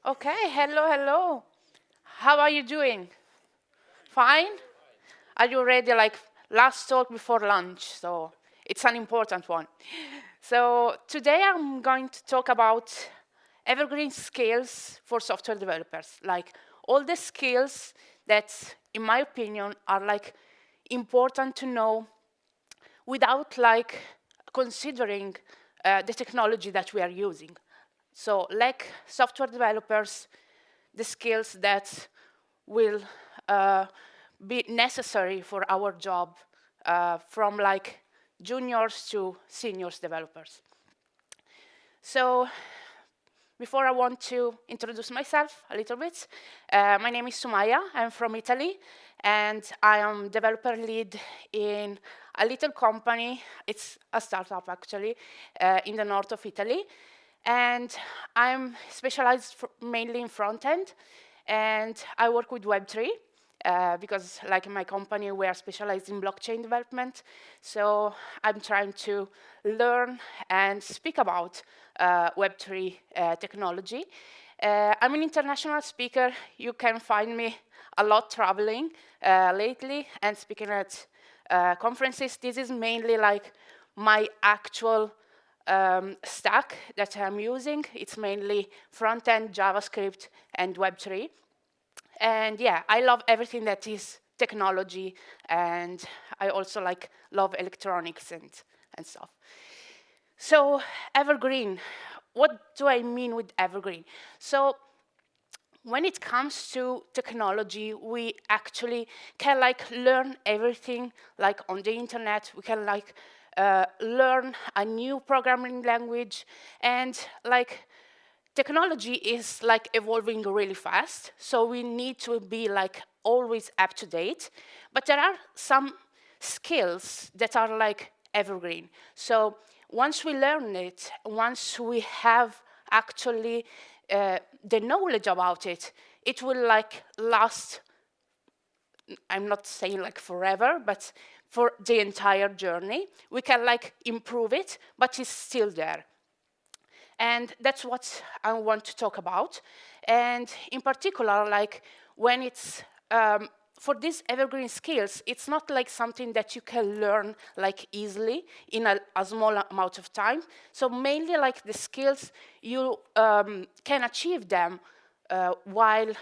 Okay, hello, hello. How are you doing? Fine? Are you ready? Like last talk before lunch, so it's an important one. So today I'm going to talk about evergreen skills for software developers, like all the skills that, in my opinion, are like important to know without like considering the technology that we are using. So like software developers, the skills that will uh, be necessary for our job from like juniors to seniors developers. So before I want to introduce myself a little bit, my name is Soumaya, I'm from Italy, and I am developer lead in a little company, it's a startup actually, in the north of Italy. And I'm specialized mainly in front end, and I work with Web3 because like in my company, we are specialized in blockchain development. So I'm trying to learn and speak about Web3 technology. I'm an international speaker. You can find me a lot traveling lately and speaking at conferences. This is mainly like my actual stack that I'm using. It's mainly front-end, JavaScript, and Web3. And yeah, I love everything that is technology, and I also like love electronics and stuff. So evergreen, what do I mean with evergreen? So when it comes to technology, we actually can like learn everything like on the internet. We can like learn a new programming language, and like technology is like evolving really fast, so we need to be like always up to date. But there are some skills that are like evergreen. So once we learn it, once we have actually the knowledge about it, it will like last, I'm not saying like forever, but for the entire journey. We can like improve it, but it's still there. And that's what I want to talk about. And in particular, like when it's for these evergreen skills, it's not like something that you can learn like easily in a small amount of time. So mainly like the skills, you can achieve them while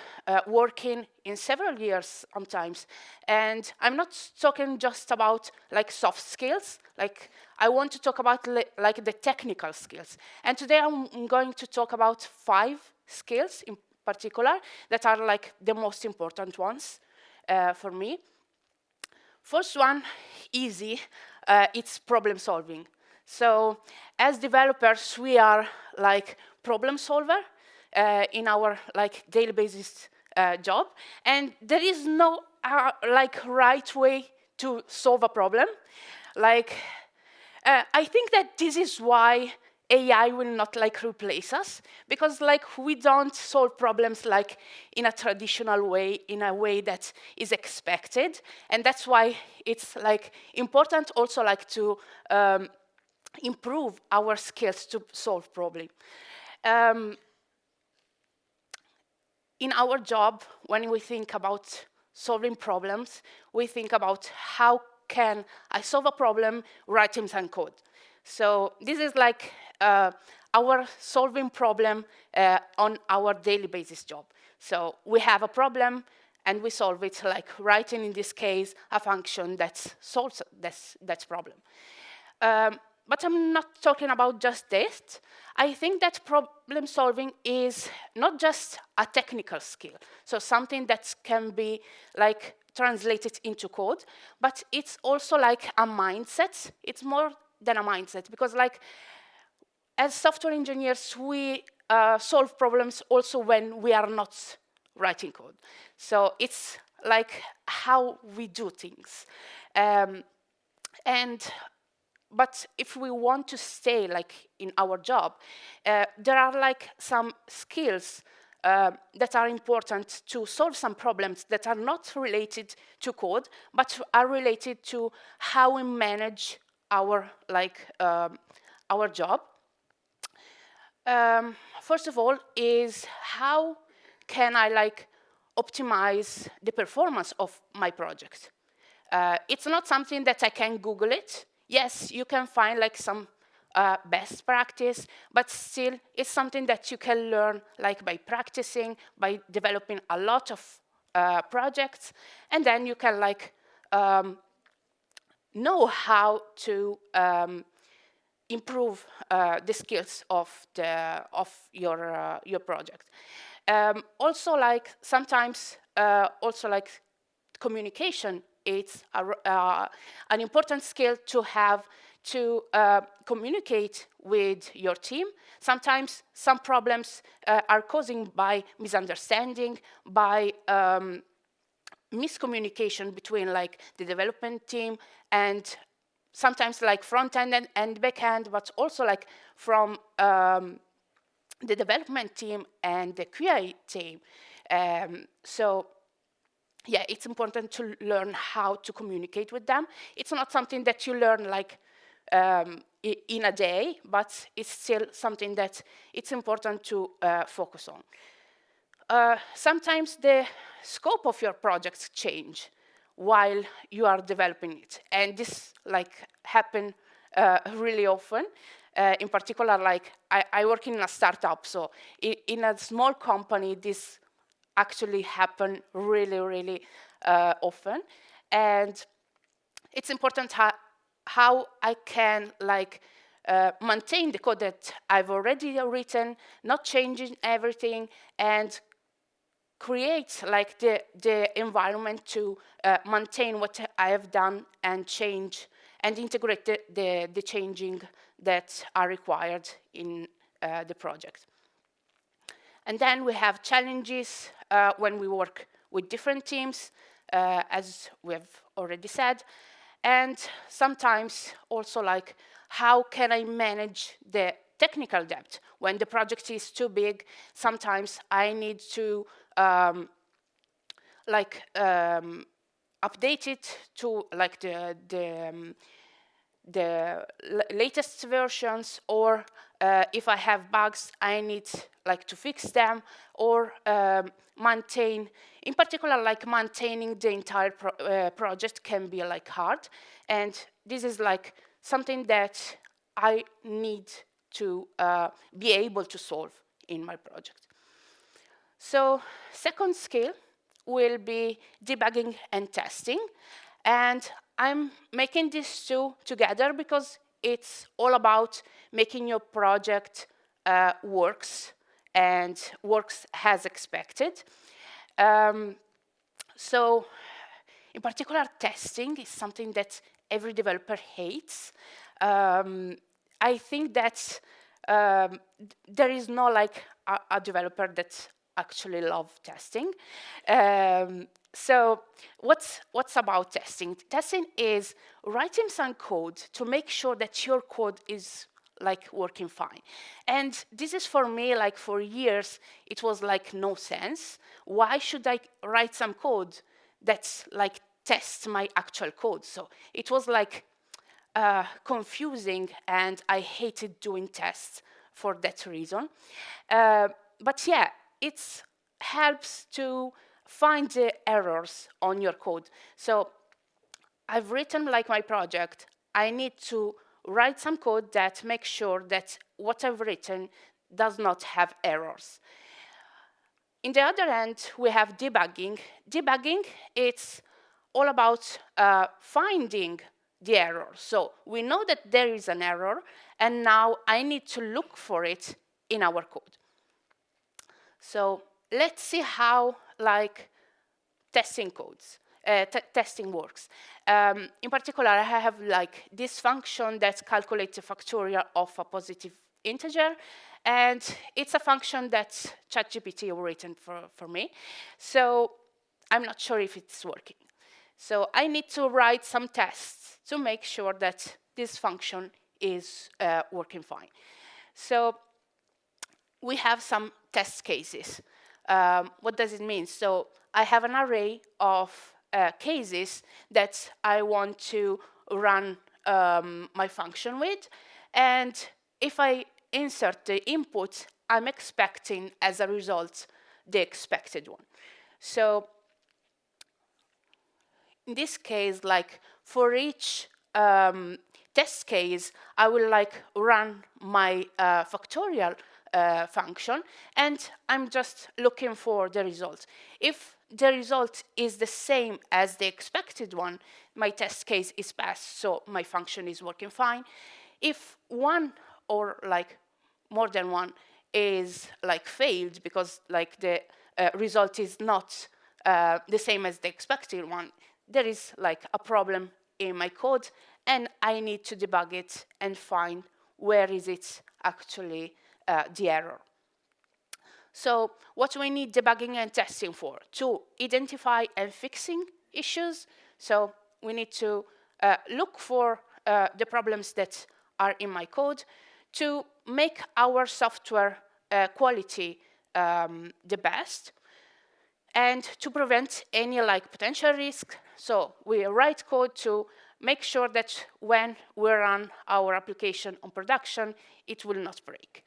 working in several years sometimes. And I'm not talking just about like soft skills, like I want to talk about like the technical skills. And today I'm going to talk about 5 skills in particular that are like the most important ones for me. First one, easy, it's problem solving. So as developers, we are like problem solver in our like daily basis job, and there is no like right way to solve a problem. Like I think that this is why AI will not like replace us, because like we don't solve problems like in a traditional way, in a way that is expected, and that's why it's like important also like to improve our skills to solve problem. Um, in our job, when we think about solving problems, we think about how can I solve a problem writing some code. So this is like our solving problem on our daily basis job. So we have a problem and we solve it, like writing in this case a function that solves that problem. But I'm not talking about just this. I think that problem solving is not just a technical skill, so something that can be like translated into code, but it's also like a mindset. It's more than a mindset, because like as software engineers, we solve problems also when we are not writing code. So it's like how we do things. And but if we want to stay like in our job, there are like some skills that are important to solve some problems that are not related to code, but are related to how we manage our like our job. First of all, is how can I like optimize the performance of my project? It's not something that I can Google it. Yes, you can find like some best practice, but still it's something that you can learn like by practicing, by developing a lot of projects, and then you can like know how to improve the skills of your project. Also, like sometimes, also like communication. It's an important skill to have to communicate with your team. Sometimes some problems are caused by misunderstanding, by miscommunication between like the development team and sometimes like front end and back end, but also like from the development team and the QA team. So yeah, it's important to learn how to communicate with them. It's not something that you learn like in a day, but it's still something that it's important to focus on. Sometimes the scope of your projects change while you are developing it, and this like happen really often. In particular, like I work in a startup, so in a small company, this actually happen really, really often, and it's important how I can like maintain the code that I've already written, not changing everything, and create like the environment to maintain what I have done and change and integrate the changing that are required in the project. And then we have challenges when we work with different teams, as we have already said, and sometimes also like how can I manage the technical debt when the project is too big. Sometimes I need to update it to like the latest versions, or if I have bugs, I need like to fix them, or maintain. In particular, like maintaining the entire project can be like hard, and this is like something that I need to be able to solve in my project. So second skill will be debugging and testing. And I'm making these two together because it's all about making your project works and works as expected. So in particular, testing is something that every developer hates. I think that there is no like a developer that actually love testing. So what's about testing? Testing is writing some code to make sure that your code is like working fine. And this is for me, like for years, it was like no sense. Why should I write some code that's like tests my actual code? So it was like confusing, and I hated doing tests for that reason. But yeah, it helps to find the errors on your code. So I've written like my project. I need to write some code that makes sure that what I've written does not have errors. In the other end, we have debugging. Debugging, it's all about finding the error. So we know that there is an error, and now I need to look for it in our code. So let's see how like testing codes, testing works. In particular, I have like this function that calculates the factorial of a positive integer, and it's a function that ChatGPT written for me. So I'm not sure if it's working. So I need to write some tests to make sure that this function is working fine. So we have some test cases. What does it mean? So I have an array of cases that I want to run my function with, and if I insert the input I'm expecting as a result, the expected one. So in this case, like for each test case, I will like run my factorial function, and I'm just looking for the result. If the result is the same as the expected one, my test case is passed, so my function is working fine. If one or like more than one is like failed because like the result is not the same as the expected one, there is like a problem in my code, and I need to debug it and find where is it actually the error. So what we need debugging and testing for? To identify and fixing issues. So we need to look for the problems that are in my code to make our software quality the best, and to prevent any like potential risk. So we write code to make sure that when we run our application on production, it will not break.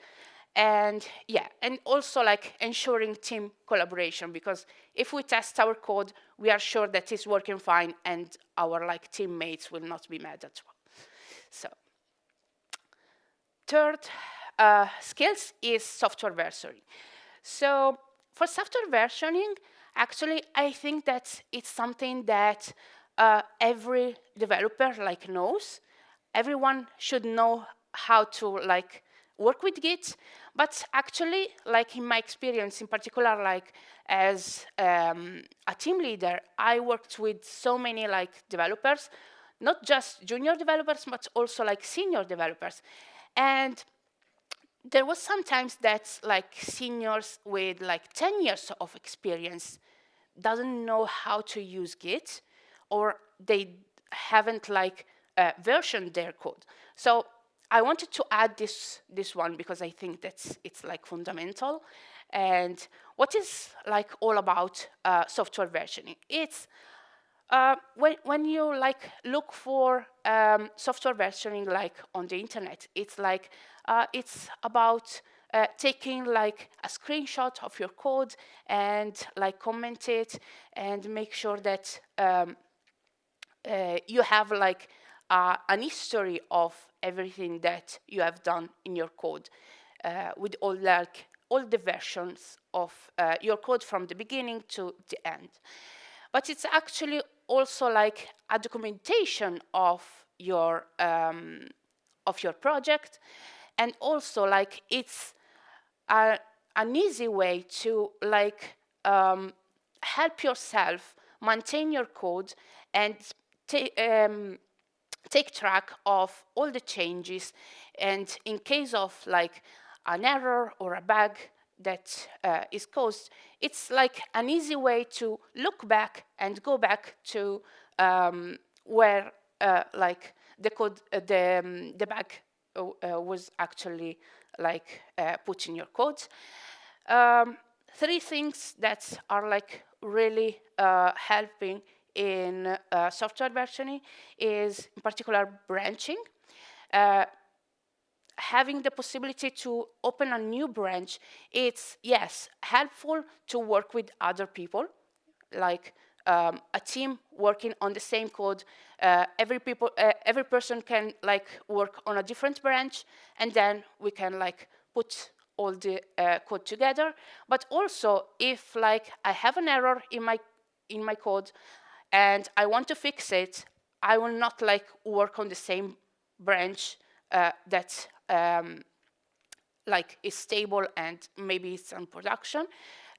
And yeah, and also like ensuring team collaboration, because if we test our code, we are sure that it's working fine and our like teammates will not be mad as well. So third skills is software versioning. So for software versioning, actually, I think that it's something that every developer like knows. Everyone should know how to like work with Git, but actually, like in my experience, in particular, like as a team leader, I worked with so many like developers, not just junior developers, but also like senior developers, and there was sometimes that like seniors with like 10 years of experience doesn't know how to use Git, or they haven't like versioned their code. So I wanted to add this one because I think that it's like fundamental. And what is like all about software versioning? It's when you like look for software versioning like on the internet, it's about taking like a screenshot of your code and like comment it and make sure that you have like an history of everything that you have done in your code with all the versions of your code from the beginning to the end. But it's actually also like a documentation of your project, and also like it's an easy way to like help yourself maintain your code and take track of all the changes, and in case of like an error or a bug that is caused, it's like an easy way to look back and go back to where like the code, the bug was actually like put in your code. Three things that are like really helping in software versioning is in particular branching. Having the possibility to open a new branch, it's, yes, helpful to work with other people, like a team working on the same code. Every person can like work on a different branch, and then we can like put all the code together. But also, if like I have an error in my code and I want to fix it, I will not like work on the same branch that like is stable and maybe it's on production.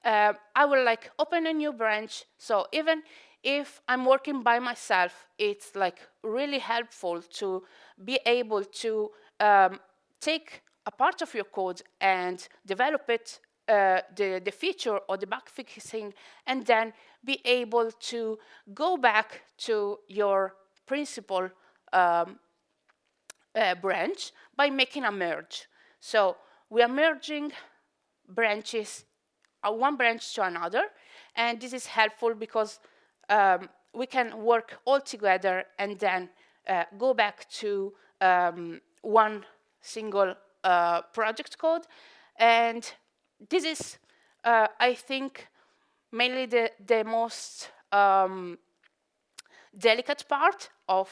I will like open a new branch. So even if I'm working by myself, it's like really helpful to be able to take a part of your code and develop it, the feature or the bug fixing, and then be able to go back to your principal branch by making a merge. So we are merging branches, one branch to another, and this is helpful because we can work all together and then go back to one single project code. And this is, I think, mainly the most delicate part of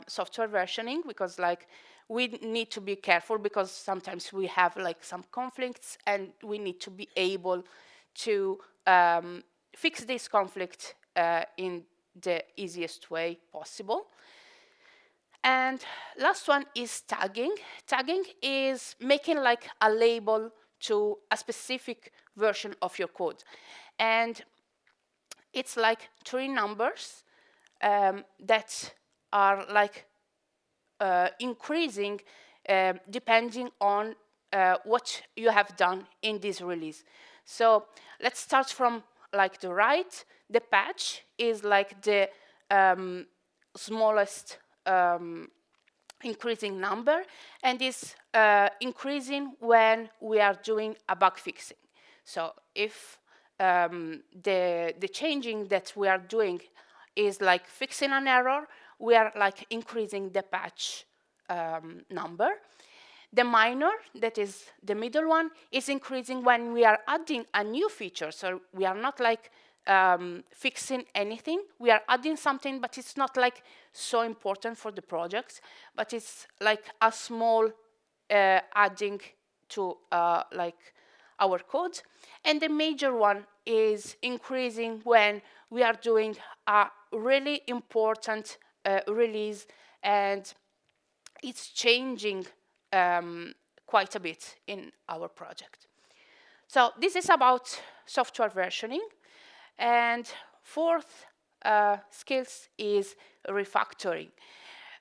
software versioning, because like we need to be careful, because sometimes we have like some conflicts, and we need to be able to fix this conflict in the easiest way possible. And last one is tagging. Tagging is making like a label to a specific version of your code. And it's like 3 numbers that are like increasing depending on what you have done in this release. So let's start from like the right. The patch is like the smallest increasing number, and is increasing when we are doing a bug fixing. So if the changing that we are doing is like fixing an error, we are like increasing the patch number. The minor, that is the middle one, is increasing when we are adding a new feature. So we are not like fixing anything. We are adding something, but it's not like so important for the project, but it's like a small adding to like our code. And the major one is increasing when we are doing a really important release, and it's changing quite a bit in our project. So this is about software versioning. And fourth skills is refactoring.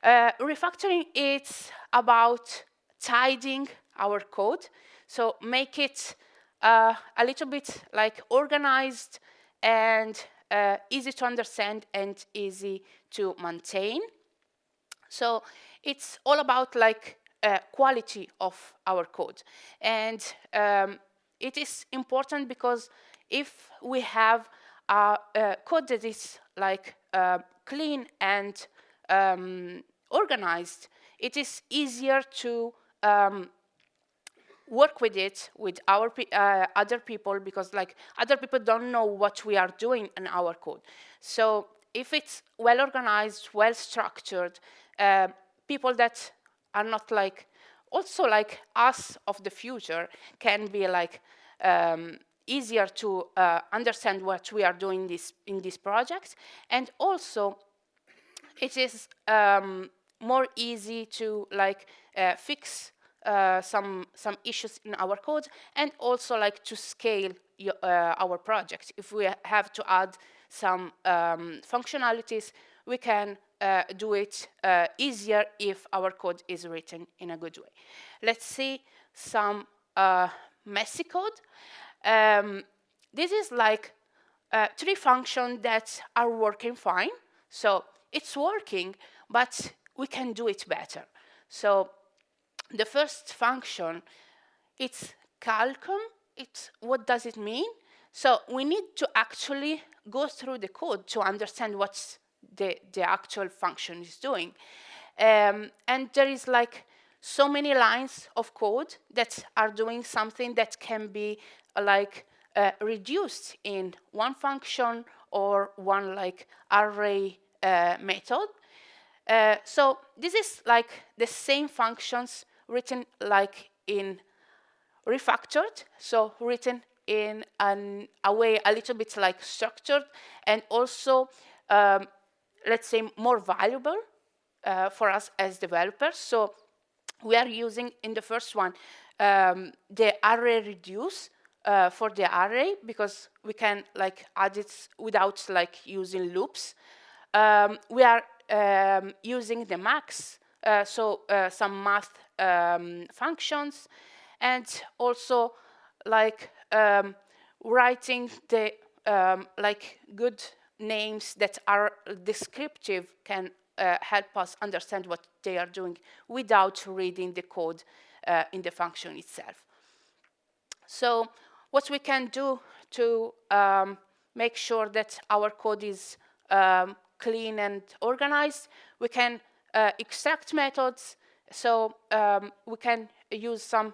Refactoring is about tidying our code, so make it a little bit like organized and easy to understand and easy to maintain. So it's all about like quality of our code. And it is important because if we have a code that is like clean and organized, it is easier to work with it with our other people, because like other people don't know what we are doing in our code. So if it's well organized, well structured, people that are not like also like us of the future can be like easier to understand what we are doing in these projects. And also it is more easy to like fix some issues in our code, and also like to scale our project. If we have to add some functionalities, we can do it easier if our code is written in a good way. Let's see some messy code. This is like 3 functions that are working fine. So it's working, but we can do it better. So the first function, it's calcum. What does it mean? So we need to actually go through the code to understand what the actual function is doing. And there is like so many lines of code that are doing something that can be like reduced in one function or one like array method. So this is like the same functions written like in refactored, so written in a way a little bit like structured, and also let's say more valuable for us as developers. So we are using in the first one the array reduce for the array, because we can like add it without like using loops. We are using the max, so some math functions, and also like writing the like good names that are descriptive can help us understand what they are doing without reading the code in the function itself. So what we can do to make sure that our code is clean and organized, we can extract methods. So we can use some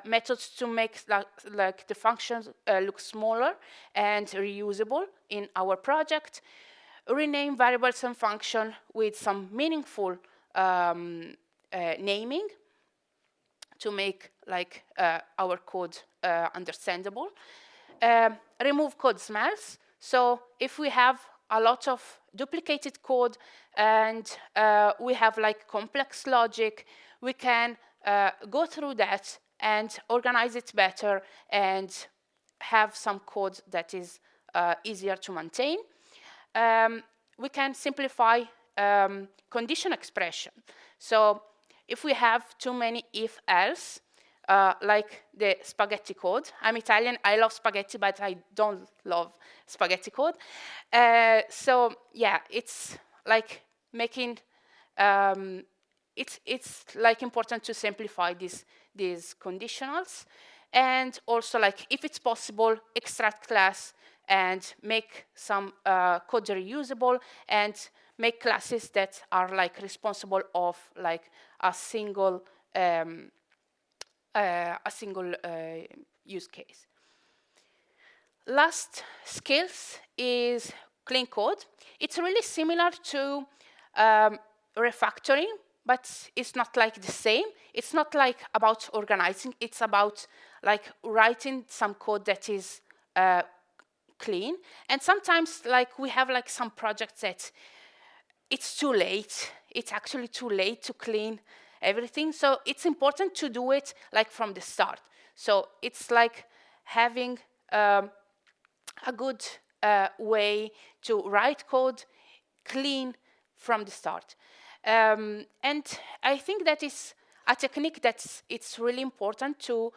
methods to make like the functions look smaller and reusable in our project. Rename variables and function with some meaningful naming to make like our code understandable. Remove code smells. So if we have a lot of duplicated code and we have like complex logic, we can go through that and organize it better and have some code that is easier to maintain. We can simplify condition expression. So if we have too many if-else, like the spaghetti code. I'm Italian, I love spaghetti, but I don't love spaghetti code. So yeah, it's like making, it's like important to simplify these conditionals. And also like, if it's possible, extract class and make some code reusable and make classes that are like responsible of like a single use case. Last skills is clean code. It's really similar to refactoring, but it's not like the same. It's not like about organizing. It's about like writing some code that is clean. And sometimes like we have like some projects that it's too late. It's actually too late to clean everything. So it's important to do it like from the start. So it's like having a good way to write code clean from the start. And I think that is a technique it's really important to,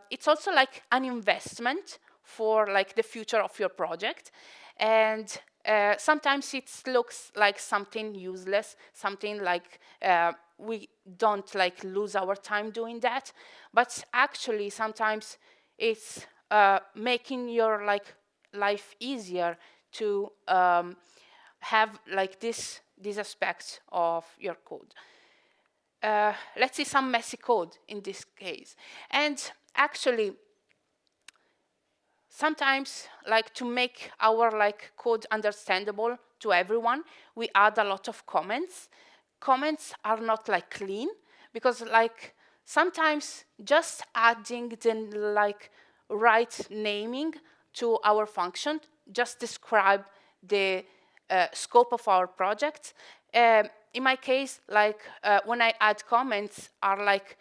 it's also like an investment for like the future of your project. And sometimes it looks like something useless, something like we don't like lose our time doing that. But actually sometimes it's making your like life easier to have like these aspects of your code. Let's see some messy code in this case. And actually, sometimes, like to make our like code understandable to everyone, we add a lot of comments. Comments are not like clean because like sometimes just adding the like right naming to our function just describe the scope of our project. In my case, like when I add comments are like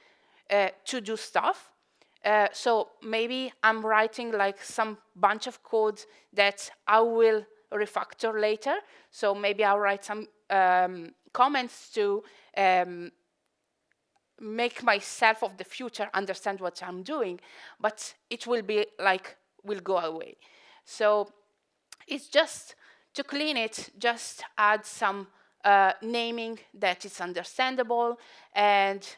to do stuff. So maybe I'm writing like some bunch of code that I will refactor later. So maybe I'll write some comments to make myself of the future understand what I'm doing, but it will be like, will go away. So it's just to clean it, just add some naming that is understandable and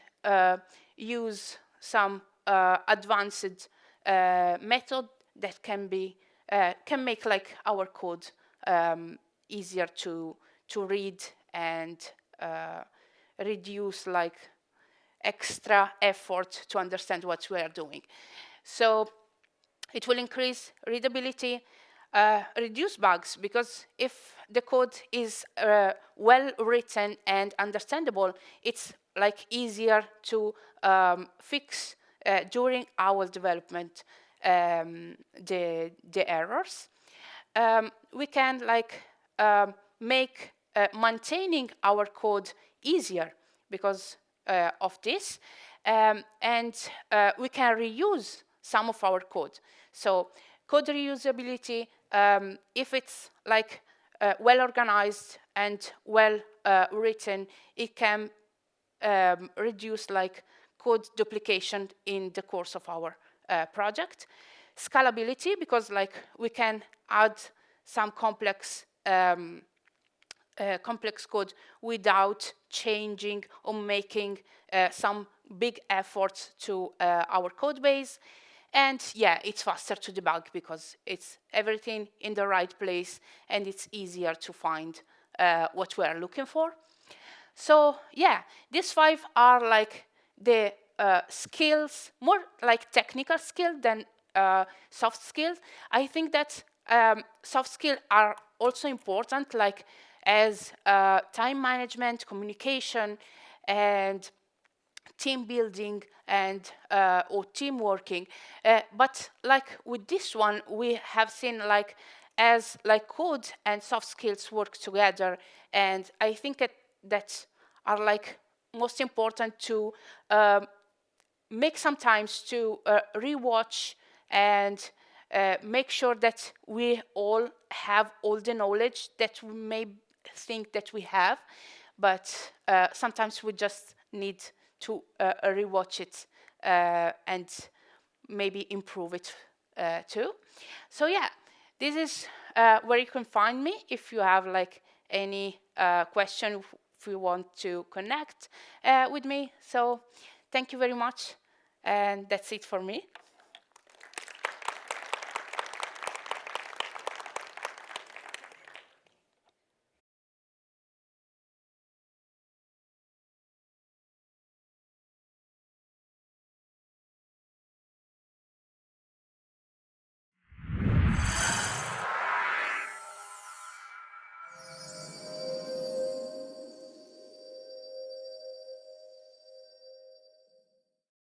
use some advanced method that can make like our code easier to read and reduce like extra effort to understand what we are doing. So it will increase readability, reduce bugs, because if the code is well written and understandable, it's like easier to fix during our development the errors. We can like make maintaining our code easier because of this, and we can reuse some of our code. So code reusability, if it's like well organized and well written, it can reduce like code duplication in the course of our project. Scalability, because like we can add some complex code without changing or making some big efforts to our code base. And yeah, it's faster to debug because it's everything in the right place and it's easier to find what we are looking for. So yeah, these 5 are like the skills, more like technical skill than soft skills. I think that soft skills are also important, like as time management, communication, and team building and or team working. But like with this one, we have seen like as like code and soft skills work together, and I think that are like most important to make sometimes to rewatch and make sure that we all have all the knowledge that we may think that we have, but sometimes we just need to rewatch it and maybe improve it too. So yeah, this is where you can find me if you have like any question, if you want to connect with me. So thank you very much, and that's it for me.